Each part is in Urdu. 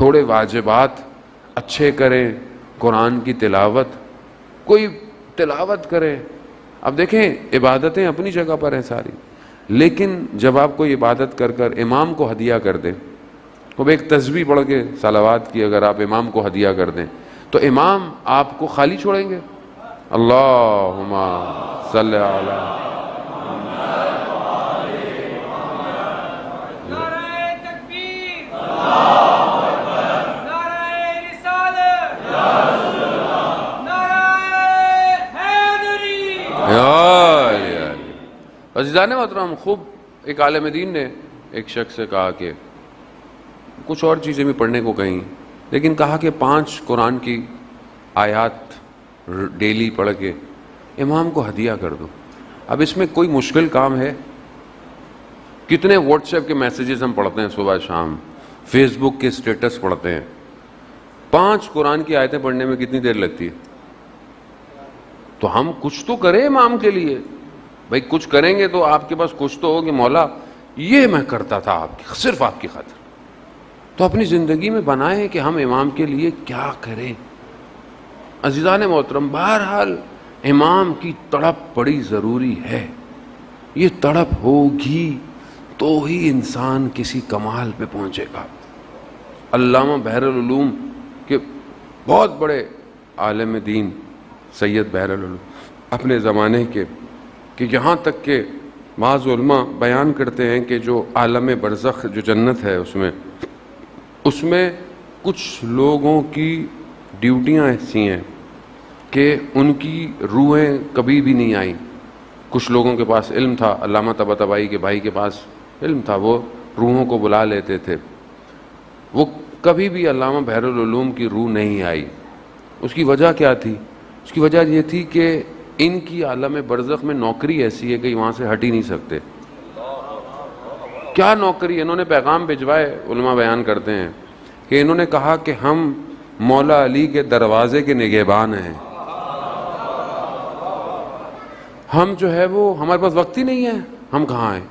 تھوڑے واجبات اچھے کریں، قرآن کی تلاوت، کوئی تلاوت کرے. اب دیکھیں عبادتیں اپنی جگہ پر ہیں ساری، لیکن جب آپ کوئی عبادت کر کر امام کو ہدیہ کر دیں، تو ایک تسبیح پڑھ کے صلوات کی اگر آپ امام کو ہدیہ کر دیں تو امام آپ کو خالی چھوڑیں گے؟ اللہم صلی علی عزیزان محترم. خوب ایک عالم دین نے ایک شخص سے کہا کہ کچھ اور چیزیں بھی پڑھنے کو کہیں، لیکن کہا کہ 5 قرآن کی آیات ڈیلی پڑھ کے امام کو ہدیہ کر دو. اب اس میں کوئی مشکل کام ہے؟ کتنے واٹس ایپ کے میسیجز ہم پڑھتے ہیں صبح شام، فیس بک کے سٹیٹس پڑھتے ہیں. 5 قرآن کی آیتیں پڑھنے میں کتنی دیر لگتی ہے؟ تو ہم کچھ تو کریں امام کے لیے بھائی. کچھ کریں گے تو آپ کے پاس کچھ تو ہو کہ مولا یہ میں کرتا تھا آپ کی، صرف آپ کی خاطر. تو اپنی زندگی میں بنائیں کہ ہم امام کے لیے کیا کریں. عزیزان محترم، بہرحال امام کی تڑپ بڑی ضروری ہے. یہ تڑپ ہوگی تو ہی انسان کسی کمال پہ پہنچے گا. علامہ بحر العلوم کے بہت بڑے عالم دین سید بحر العلوم اپنے زمانے کے، کہ یہاں تک کہ بعض علماء بیان کرتے ہیں کہ جو عالم برزخ جو جنت ہے اس میں کچھ لوگوں کی ڈیوٹیاں ایسی ہیں کہ ان کی روحیں کبھی بھی نہیں آئیں. کچھ لوگوں کے پاس علم تھا، علامہ طباطبائی کے بھائی کے پاس علم تھا، وہ روحوں کو بلا لیتے تھے. وہ کبھی بھی علامہ بحر العلوم کی روح نہیں آئی. اس کی وجہ کیا تھی؟ اس کی وجہ یہ تھی کہ ان کی عالم برزخ میں نوکری ایسی ہے کہ وہاں سے ہٹ ہی نہیں سکتے. کیا نوکری؟ انہوں نے پیغام بھجوائے، علماء بیان کرتے ہیں کہ انہوں نے کہا کہ ہم مولا علی کے دروازے کے نگہبان ہیں. ہم جو ہے وہ ہمارے پاس وقت ہی نہیں ہے، ہم کہاں ہیں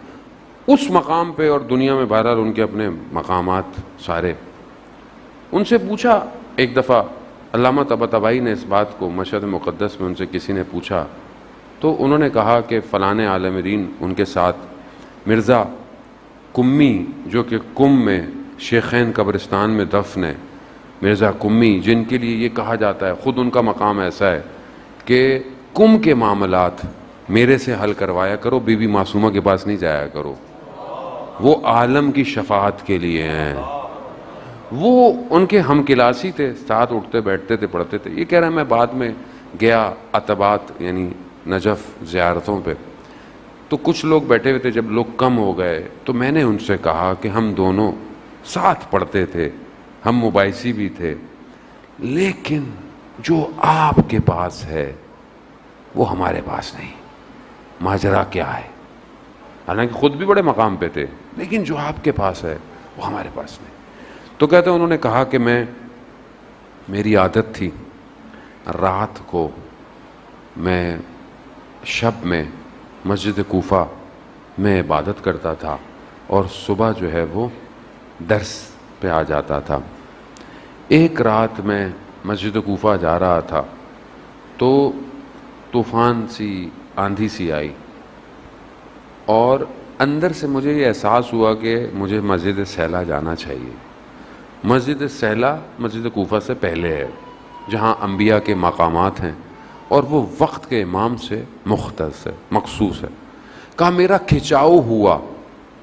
اس مقام پہ. اور دنیا میں بہرحال ان کے اپنے مقامات سارے. ان سے پوچھا ایک دفعہ، علامہ طباطبائی نے اس بات کو مشہد مقدس میں ان سے کسی نے پوچھا تو انہوں نے کہا کہ فلاں عالم دین ان کے ساتھ مرزا کمی، جو کہ کم میں شیخین قبرستان میں دفن ہے، مرزا کمی، جن کے لیے یہ کہا جاتا ہے، خود ان کا مقام ایسا ہے کہ کم کے معاملات میرے سے حل کروایا کرو، بی بی معصومہ کے پاس نہیں جایا کرو. وہ عالم کی شفاعت کے لیے ہیں. وہ ان کے ہم کلاسی تھے، ساتھ اٹھتے بیٹھتے تھے، پڑھتے تھے. یہ کہہ رہا ہے میں بعد میں گیا عتبات یعنی نجف زیارتوں پہ، تو کچھ لوگ بیٹھے ہوئے تھے. جب لوگ کم ہو گئے تو میں نے ان سے کہا کہ ہم دونوں ساتھ پڑھتے تھے، ہم مباحثی بھی تھے، لیکن جو آپ کے پاس ہے وہ ہمارے پاس نہیں. ماجرا کیا ہے؟ حالانکہ خود بھی بڑے مقام پہ تھے، لیکن جو آپ کے پاس ہے وہ ہمارے پاس نہیں. تو کہتے ہیں انہوں نے کہا کہ میری عادت تھی رات کو میں شب میں مسجد کوفہ میں عبادت کرتا تھا اور صبح جو ہے وہ درس پہ آ جاتا تھا. ایک رات میں مسجد کوفہ جا رہا تھا تو طوفان سی آندھی سی آئی اور اندر سے مجھے یہ احساس ہوا کہ مجھے مسجد سیلا جانا چاہیے. مسجد سیلا مسجد کوفہ سے پہلے ہے، جہاں انبیاء کے مقامات ہیں اور وہ وقت کے امام سے مختص ہے، مخصوص ہے. کہا میرا کھچاؤ ہوا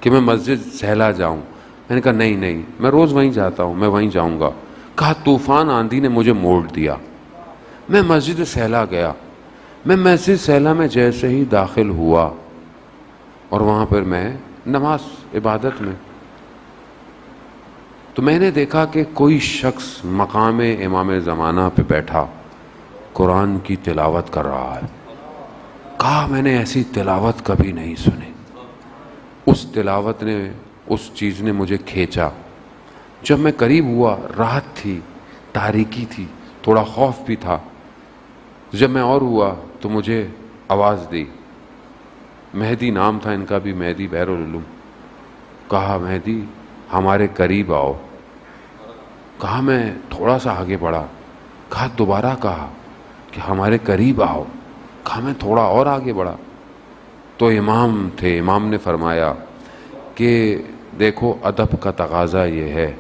کہ میں مسجد سیلا جاؤں. میں نے کہا نہیں میں روز وہیں جاتا ہوں، میں وہیں جاؤں گا. کہا طوفان آندھی نے مجھے موڑ دیا. میں مسجد سیلا گیا. میں مسجد سیلا میں جیسے ہی داخل ہوا اور وہاں پر میں نماز عبادت میں، تو میں نے دیکھا کہ کوئی شخص مقام امام زمانہ پہ بیٹھا قرآن کی تلاوت کر رہا ہے. کہا میں نے ایسی تلاوت کبھی نہیں سنی. اس تلاوت نے، اس چیز نے مجھے کھینچا. جب میں قریب ہوا، رات تھی، تاریکی تھی، تھوڑا خوف بھی تھا. جب میں اور ہوا تو مجھے آواز دی. مہدی نام تھا ان کا بھی، مہدی بحر العلوم. کہا مہدی ہمارے قریب آؤ. کہا میں تھوڑا سا آگے بڑھا، کہا دوبارہ کہا کہ ہمارے قریب آؤ، کہا میں تھوڑا اور آگے بڑھا، تو امام تھے، امام نے فرمایا کہ دیکھو ادب کا تقاضا یہ ہے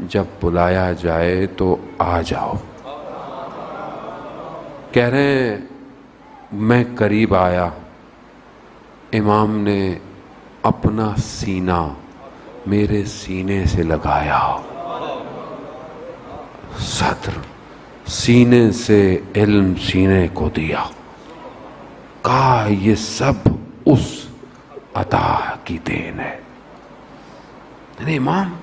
جب بلایا جائے تو آ جاؤ۔ کہہ رہے ہیں میں قریب آیا، امام نے اپنا سینہ میرے سینے سے لگایا، صدر سینے سے علم سینے کو دیا، کہا یہ سب اس عطا کی دین ہے۔ یعنی امام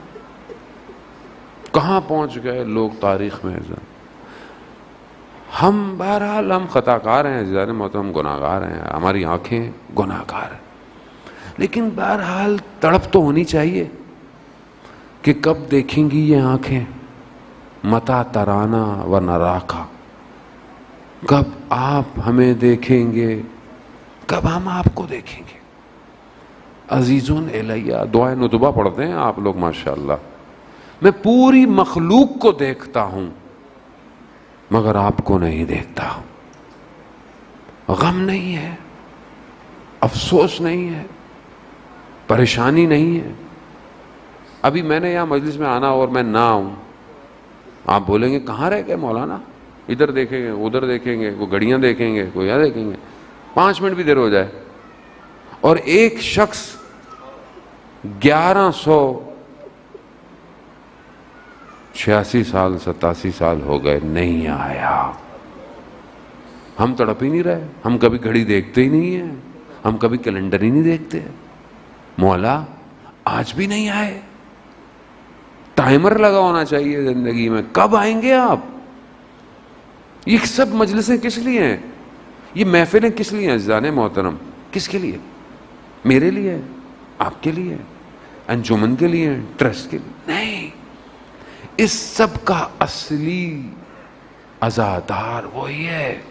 کہاں پہنچ گئے لوگ تاریخ میں۔ ہم بہرحال ہم خطا کار ہیں عزیزان محترم، گناہ گار ہیں، ہماری آنکھیں گناہ گار ہیں، لیکن بہرحال تڑپ تو ہونی چاہیے کہ کب دیکھیں گی یہ آنکھیں متا ترانا و نراقا، کب آپ ہمیں دیکھیں گے، کب ہم آپ کو دیکھیں گے۔ عزیزون الیہ، دعائے ندبہ پڑھتے ہیں آپ لوگ ماشاءاللہ، میں پوری مخلوق کو دیکھتا ہوں مگر آپ کو نہیں دیکھتا۔ غم نہیں ہے، افسوس نہیں ہے، پریشانی نہیں ہے۔ ابھی میں نے یہاں مجلس میں آنا اور میں نہ آؤں، آپ بولیں گے کہاں رہ گئے مولانا، ادھر دیکھیں گے ادھر دیکھیں گے، کوئی گھڑیاں دیکھیں گے، کوئی یہاں دیکھیں گے، 5 منٹ بھی دیر ہو جائے اور ایک شخص 1186 سال 87 سال ہو گئے نہیں آیا، ہم تڑپ ہی نہیں رہے، ہم کبھی گھڑی دیکھتے ہی نہیں ہیں، ہم کبھی کیلنڈر ہی نہیں دیکھتے، مولا آج بھی نہیں آئے۔ ٹائمر لگا ہونا چاہیے زندگی میں، کب آئیں گے آپ؟ یہ سب مجلسیں کس لیے ہیں؟ یہ محفلیں کس لیے ہیں عزیزان محترم؟ کس کے لیے؟ میرے لیے، آپ کے لیے، انجمن کے لیے، ٹرسٹ کے لیے؟ نہیں، اس سب کا اصلی عزادار وہی ہے،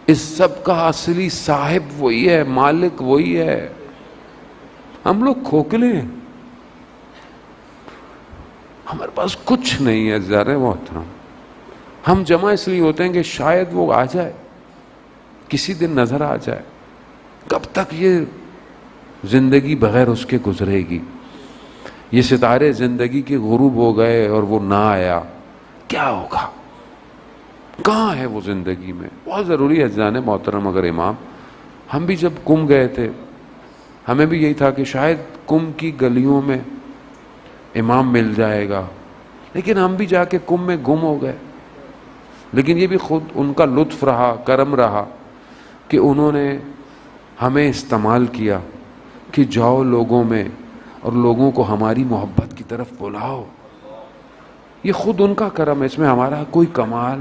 اس سب کا اصلی صاحب وہی ہے، مالک وہی ہے۔ ہم لوگ کھوکھلے ہیں، ہمارے پاس کچھ نہیں ہے عزیزان محترم۔ ہم جمع اس لیے ہوتے ہیں کہ شاید وہ آ جائے، کسی دن نظر آ جائے۔ کب تک یہ زندگی بغیر اس کے گزرے گی؟ یہ ستارے زندگی کے غروب ہو گئے اور وہ نہ آیا، کیا ہوگا؟ کہاں ہے وہ زندگی میں؟ بہت ضروری ہے عزیزان محترم۔ اگر امام، ہم بھی جب کم گئے تھے ہمیں بھی یہی تھا کہ شاید کم کی گلیوں میں امام مل جائے گا، لیکن ہم بھی جا کے کم میں گم ہو گئے۔ لیکن یہ بھی خود ان کا لطف رہا، کرم رہا کہ انہوں نے ہمیں استعمال کیا کہ جاؤ لوگوں میں اور لوگوں کو ہماری محبت کی طرف بلاؤ۔ یہ خود ان کا کرم ہے، اس میں ہمارا کوئی کمال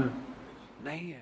نہیں ہے۔